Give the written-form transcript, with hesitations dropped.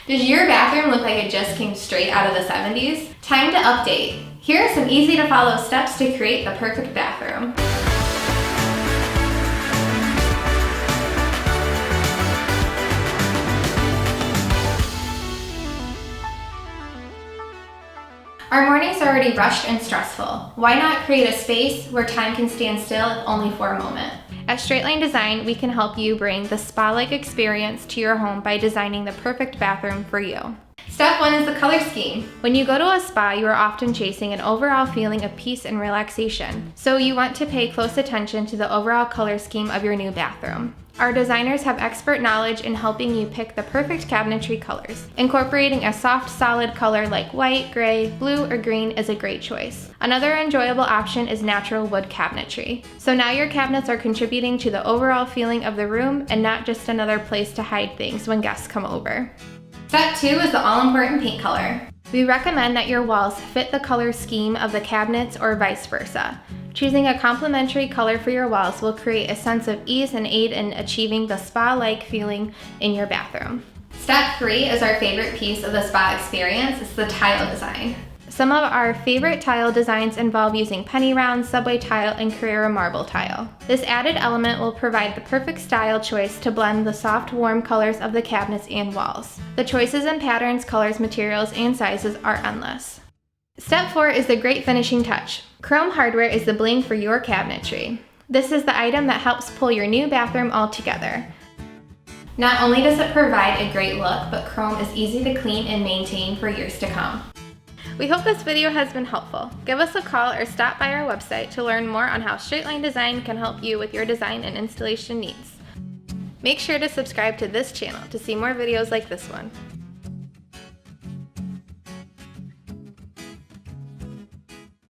Does your bathroom look like it just came straight out of the 70s? Time to update. Here are some easy to follow steps to create the perfect bathroom. Our mornings are already rushed and stressful. Why not create a space where time can stand still if only for a moment? At Straight Line Design, we can help you bring the spa-like experience to your home by designing the perfect bathroom for you. Step 1 is the color scheme. When you go to a spa, you are often chasing an overall feeling of peace and relaxation. So you want to pay close attention to the overall color scheme of your new bathroom. Our designers have expert knowledge in helping you pick the perfect cabinetry colors. Incorporating a soft, solid color like white, gray, blue, or green is a great choice. Another enjoyable option is natural wood cabinetry. So now your cabinets are contributing to the overall feeling of the room and not just another place to hide things when guests come over. Step 2 is the all-important paint color. We recommend that your walls fit the color scheme of the cabinets or vice versa. Choosing a complementary color for your walls will create a sense of ease and aid in achieving the spa-like feeling in your bathroom. Step 3 is our favorite piece of the spa experience. It's the tile design. Some of our favorite tile designs involve using penny round, subway tile, and Carrara marble tile. This added element will provide the perfect style choice to blend the soft, warm colors of the cabinets and walls. The choices in patterns, colors, materials, and sizes are endless. Step 4 is the great finishing touch. Chrome hardware is the bling for your cabinetry. This is the item that helps pull your new bathroom all together. Not only does it provide a great look, but chrome is easy to clean and maintain for years to come. We hope this video has been helpful. Give us a call or stop by our website to learn more on how Straight Line Design can help you with your design and installation needs. Make sure to subscribe to this channel to see more videos like this one.